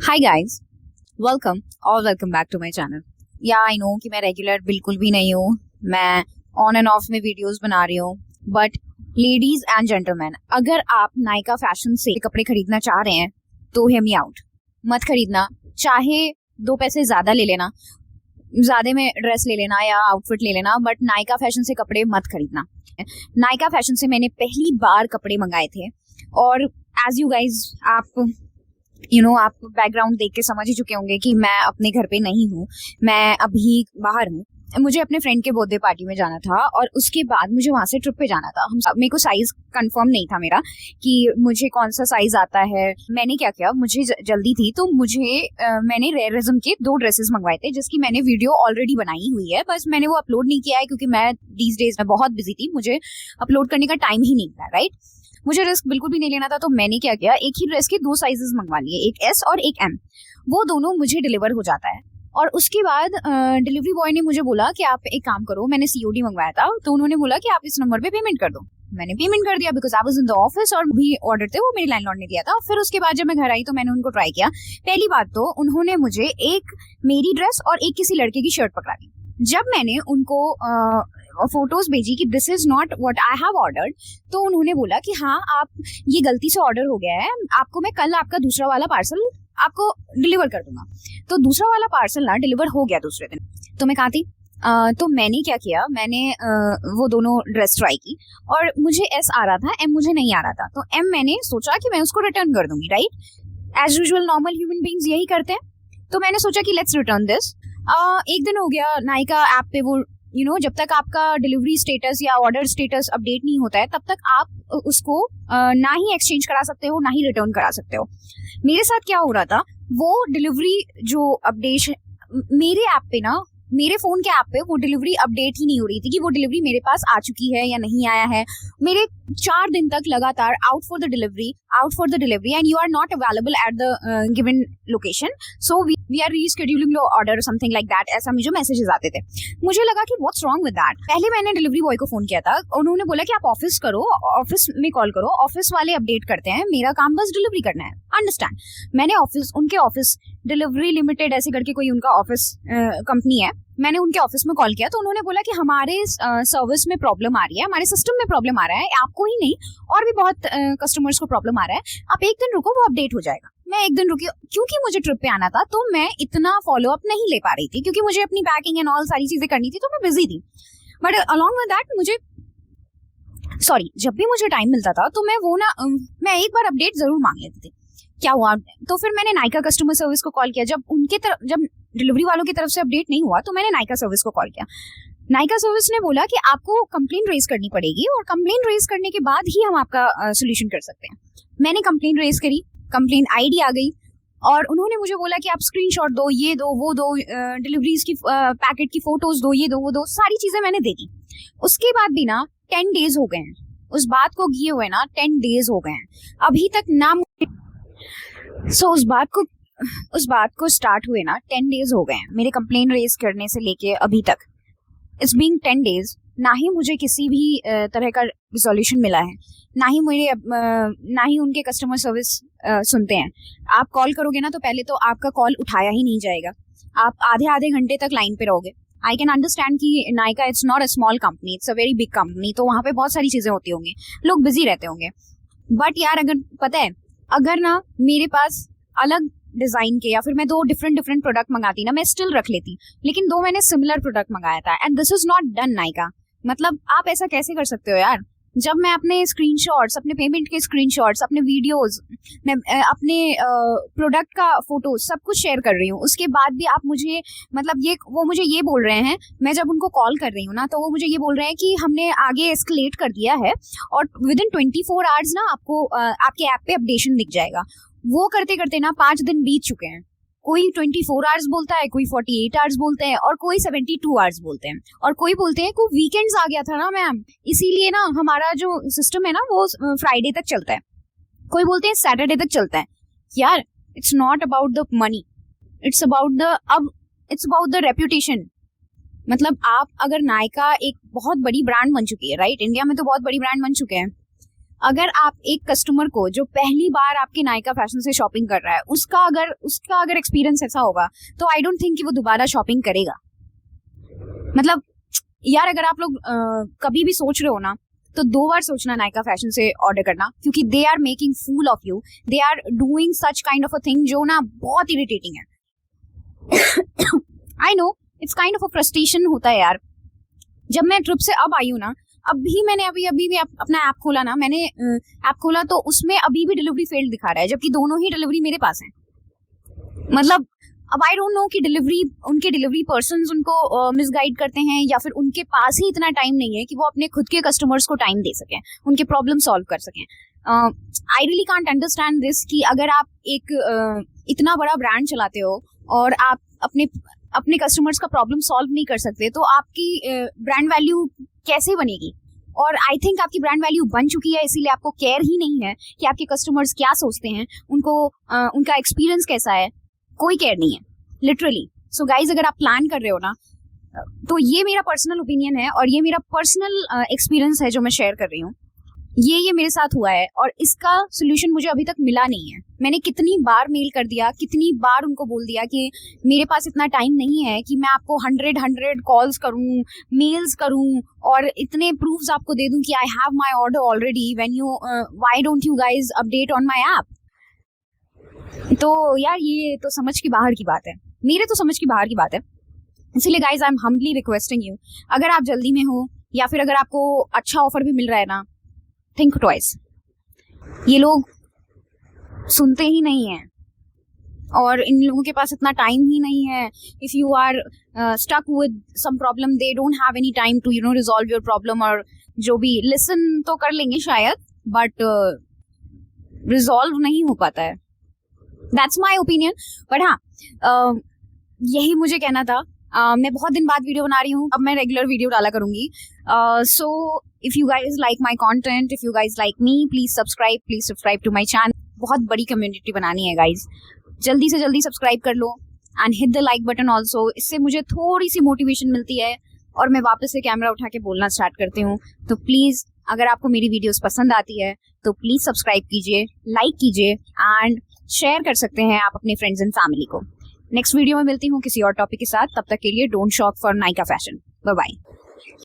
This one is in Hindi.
Hi guys, welcome back to my channel. या आई नो कि मैं रेगुलर बिल्कुल भी नहीं हूँ। मैं ऑन एंड ऑफ में वीडियोस बना रही हूँ, बट लेडीज एंड जेंटलमैन, अगर आप नायका फैशन से कपड़े खरीदना चाह रहे हैं तो हियर मी आउट। मत खरीदना, चाहे 2 पैसे ज्यादा ले लेना, ज्यादा में ड्रेस ले लेना या आउटफिट ले लेना, बट नायका फैशन से कपड़े मत खरीदना। नायका फैशन से मैंने पहली बार कपड़े मंगाए थे, और एज यू गाइज आप बैकग्राउंड देख के समझ ही चुके होंगे कि मैं अपने घर पे नहीं हूँ, मैं अभी बाहर हूँ। मुझे अपने फ्रेंड के बर्थडे पार्टी में जाना था, और उसके बाद मुझे वहां से ट्रिप पे जाना था। मेरे को साइज कंफर्म नहीं था मेरा कि मुझे कौन सा साइज आता है। मैंने क्या किया, मुझे जल्दी थी तो मैंने रेयरिज्म के 2 ड्रेसेस मंगवाए थे, जिसकी मैंने वीडियो ऑलरेडी बनाई हुई है, बस मैंने वो अपलोड नहीं किया है क्योंकि मैं दीज डेज में बहुत बिजी थी, मुझे अपलोड करने का टाइम ही नहीं था। राइट, मुझे रिस्क बिल्कुल भी नहीं लेना था, तो मैंने क्या किया, एक ही ड्रेस के 2 साइजेस मंगवा लिए, एक एस और एक एम। वो दोनों मुझे डिलीवर हो जाता है। और उसके बाद डिलीवरी बॉय ने मुझे बोला कि आप एक काम करो, मैंने सीओडी मंगवाया था, तो उन्होंने बोला कि आप इस नंबर पे पेमेंट कर दो। मैंने पेमेंट कर दिया because I was in the office, और भी ऑर्डर थे वो मेरे लैंडलॉर्ड ने दिया था। फिर उसके बाद जब मैं घर आई तो मैंने उनको ट्राई किया। पहली बात तो उन्होंने मुझे एक मेरी ड्रेस और एक किसी लड़के की शर्ट पकड़ा दी। जब मैंने उनको फोटोज भेजी कि this is not what I have ordered, तो उन्होंने बोला कि हाँ, आप ये गलती से ऑर्डर हो गया है, आपको मैं कल आपका दूसरा वाला पार्सल आपको डिलीवर कर दूंगा। तो दूसरा वाला पार्सल ना डिलीवर हो गया दूसरे दिन। तो मैं कहाँ थी, तो मैंने क्या किया, मैंने वो दोनों ड्रेस ट्राई की, और मुझे एस आ रहा था, एम मुझे नहीं आ रहा था। तो एम मैंने सोचा कि मैं उसको रिटर्न कर दूंगी। Right, as usual normal human beings यही करते हैं। तो मैंने सोचा कि लेट्स रिटर्न दिस। एक दिन हो गया, नायका ऐप पे वो जब तक आपका डिलीवरी स्टेटस या ऑर्डर स्टेटस अपडेट नहीं होता है, तब तक आप उसको ना ही एक्सचेंज करा सकते हो, ना ही रिटर्न करा सकते हो। मेरे साथ क्या हो रहा था, वो डिलीवरी जो अपडेट मेरे ऐप पे ना, मेरे फोन के ऐप पे वो डिलीवरी अपडेट ही नहीं हो रही थी कि वो डिलीवरी मेरे पास आ चुकी है या नहीं आया है। मेरे 4 दिन तक लगातार out for the delivery and you are not available at the given location, so we are rescheduling your order, something like that. ऐसा मुझे मैसेजेस आते थे। मुझे लगा कि व्हाट्स रॉन्ग विद दैट। पहले मैंने डिलीवरी बॉय को फोन किया था, उन्होंने बोला कि आप ऑफिस में कॉल करो, ऑफिस वाले अपडेट करते हैं, मेरा काम बस डिलीवरी करना है। अंडरस्टैंड। मैंने उनके ऑफिस डिलीवरी लिमिटेड ऐसे करके कोई उनका ऑफिस कंपनी है, मैंने उनके ऑफिस में कॉल किया, तो उन्होंने बोला कि हमारे सर्विस में प्रॉब्लम आ रही है, हमारे सिस्टम में प्रॉब्लम आ रहा है, आपको ही नहीं और भी बहुत कस्टमर्स को प्रॉब्लम आ रहा है, आप एक दिन रुको, वो अपडेट हो जाएगा। मैं एक दिन रुकी, क्योंकि मुझे ट्रिप पे आना था, तो मैं इतना फॉलो अप नहीं ले पा रही थी, क्योंकि मुझे अपनी पैकिंग एंड ऑल सारी चीजें करनी थी, तो मैं बिजी थी। बट अलॉन्ग विद दैट जब भी मुझे टाइम मिलता था, तो मैं एक बार अपडेट जरूर मांग लेती थी। क्या हुआ, तो फिर मैंने नायका कस्टमर सर्विस को कॉल किया। जब डिलीवरी वालों की तरफ से अपडेट नहीं हुआ, तो मैंने नायका सर्विस को कॉल किया। नायका सर्विस ने बोला कि आपको कंप्लेंट रेज करनी पड़ेगी, और कंप्लेंट रेज करने के बाद ही हम आपका सोल्यूशन कर सकते हैं। मैंने कंप्लेंट रेज करी, कंप्लेंट आईडी आ गई, और उन्होंने मुझे बोला कि आप स्क्रीनशॉट दो, ये दो, वो दो, डिलीवरीज की पैकेट की फोटोज दो, ये दो, वो दो, सारी चीजें मैंने दे दी। उसके बाद भी ना 10 डेज हो गए हैं उस बात को किए हुए ना, 10 डेज हो गए हैं, अभी तक ना। उस बात को स्टार्ट हुए ना 10 डेज हो गए हैं मेरे कंप्लेन रेज करने से लेके अभी तक। इट्स बीइंग 10 डेज, ना ही मुझे किसी भी तरह का रिजोल्यूशन मिला है, ना ही उनके कस्टमर सर्विस सुनते हैं। आप कॉल करोगे ना, तो पहले तो आपका कॉल उठाया ही नहीं जाएगा, आप आधे घंटे तक लाइन पे रहोगे। आई कैन अंडरस्टैंड कि Nykaa it's not a small company, it's a very big company, तो वहां पे बहुत सारी चीजें होती होंगी, लोग बिजी रहते होंगे। बट यार, अगर पता है, अगर ना मेरे पास अलग डिजाइन के या फिर मैं 2 डिफरेंट प्रोडक्ट मंगाती ना, मैं स्टिल रख लेती, लेकिन 2 मैंने सिमिलर प्रोडक्ट मंगाया था, and this is not done Nykaa. मतलब आप ऐसा कैसे कर सकते हो यार? जब मैं अपने स्क्रीनशॉट्स, अपने पेमेंट के स्क्रीनशॉट्स, अपने वीडियोस, मैं अपने प्रोडक्ट का फोटो सब कुछ शेयर कर रही हूँ, उसके बाद भी आप मुझे वो मुझे ये बोल रहे हैं, मैं जब उनको कॉल कर रही हूँ ना, तो वो मुझे ये बोल रहे हैं कि हमने आगे एस्केलेट कर दिया है, और विद इन 24 आवर्स ना आपको आपके ऐप पे अपडेशन दिख जाएगा। वो करते करते ना 5 दिन बीत चुके हैं। कोई 24 आवर्स बोलता है, कोई 48 आवर्स बोलते हैं, और कोई 72 आवर्स बोलते हैं, और कोई बोलते हैं कोई वीकेंड्स आ गया था ना मैम, इसीलिए ना हमारा जो सिस्टम है ना वो फ्राइडे तक चलता है, कोई बोलते हैं सैटरडे तक चलता है। यार, it's not about the money, it's about the reputation. मतलब आप अगर नायका एक बहुत बड़ी ब्रांड बन चुकी है, राइट, इंडिया में तो बहुत बड़ी ब्रांड बन चुके हैं, अगर आप एक कस्टमर को जो पहली बार आपके नायका फैशन से शॉपिंग कर रहा है उसका अगर एक्सपीरियंस ऐसा होगा तो आई डोंट थिंक कि वो दोबारा शॉपिंग करेगा। मतलब यार अगर आप लोग कभी भी सोच रहे हो ना तो 2 बार सोचना नायका फैशन से ऑर्डर करना, क्योंकि they are making fool of you, they are doing such kind of a thing जो ना बहुत इरिटेटिंग है। I know it's kind of a frustration होता है यार। जब मैं ट्रिप से अब आई हूँ ना, मैंने अभी भी अपना ऐप खोला ना, मैंने ऐप खोला तो उसमें अभी भी डिलीवरी फेल्ड दिखा रहा है, जबकि दोनों ही डिलीवरी मेरे पास है। मतलब अब आई डोंट नो कि उनके डिलीवरी पर्सन्स उनको मिसगाइड करते हैं या फिर उनके पास ही इतना टाइम नहीं है कि वो अपने खुद के कस्टमर्स को टाइम दे सकें, उनके प्रॉब्लम सॉल्व कर सकें। I really can't understand this कि अगर आप एक इतना बड़ा ब्रांड चलाते हो और आप अपने कस्टमर्स का प्रॉब्लम सॉल्व नहीं कर सकते तो आपकी ब्रांड वैल्यू कैसे बनेगी। और आई थिंक आपकी ब्रांड वैल्यू बन चुकी है, इसीलिए आपको केयर ही नहीं है कि आपके कस्टमर्स क्या सोचते हैं, उनका एक्सपीरियंस कैसा है, कोई केयर नहीं है लिटरली। सो गाइज अगर आप प्लान कर रहे हो ना तो ये मेरा पर्सनल ओपिनियन है और ये मेरा पर्सनल एक्सपीरियंस है जो मैं शेयर कर रही हूँ। ये मेरे साथ हुआ है और इसका सोल्यूशन मुझे अभी तक मिला नहीं है। मैंने कितनी बार मेल कर दिया, कितनी बार उनको बोल दिया कि मेरे पास इतना टाइम नहीं है कि मैं आपको 100 कॉल्स करूं, मेल्स करूं और इतने प्रूफ्स आपको दे दूं कि I have my order already, why don't you guys update on my app. तो यार ये तो समझ की बाहर की बात है, मेरे तो समझ की बाहर की बात है। इसीलिए guys I am humbly requesting you, अगर आप जल्दी में हो या फिर अगर आपको अच्छा ऑफर भी मिल रहा है ना, थिंक ट्वाइस। ये लोग सुनते ही नहीं हैं और इन लोगों के पास इतना टाइम ही नहीं है। If you are stuck with some problem they don't have any time to resolve your problem, और जो भी लिसन तो कर लेंगे शायद बट रिजॉल्व नहीं हो पाता है। That's my opinion. बट हाँ यही मुझे कहना था। मैं बहुत दिन बाद वीडियो बना रही हूँ, अब मैं रेगुलर वीडियो डाला करूंगी। So if you guys like my content, if you guys like me, please subscribe to my channel. बहुत बड़ी कम्युनिटी बनानी है गाइज, जल्दी से जल्दी सब्सक्राइब कर लो and hit the like button also. इससे मुझे थोड़ी सी मोटिवेशन मिलती है और मैं वापस से कैमरा उठा के बोलना स्टार्ट करती हूँ। तो प्लीज अगर आपको मेरी वीडियोस पसंद आती है तो प्लीज सब्सक्राइब कीजिए, लाइक कीजिए एंड शेयर कर सकते हैं आप अपने फ्रेंड्स एंड फैमिली को। नेक्स्ट वीडियो में मिलती हूँ किसी और टॉपिक के साथ, तब तक के लिए don't shop for Nykaa fashion. Bye bye.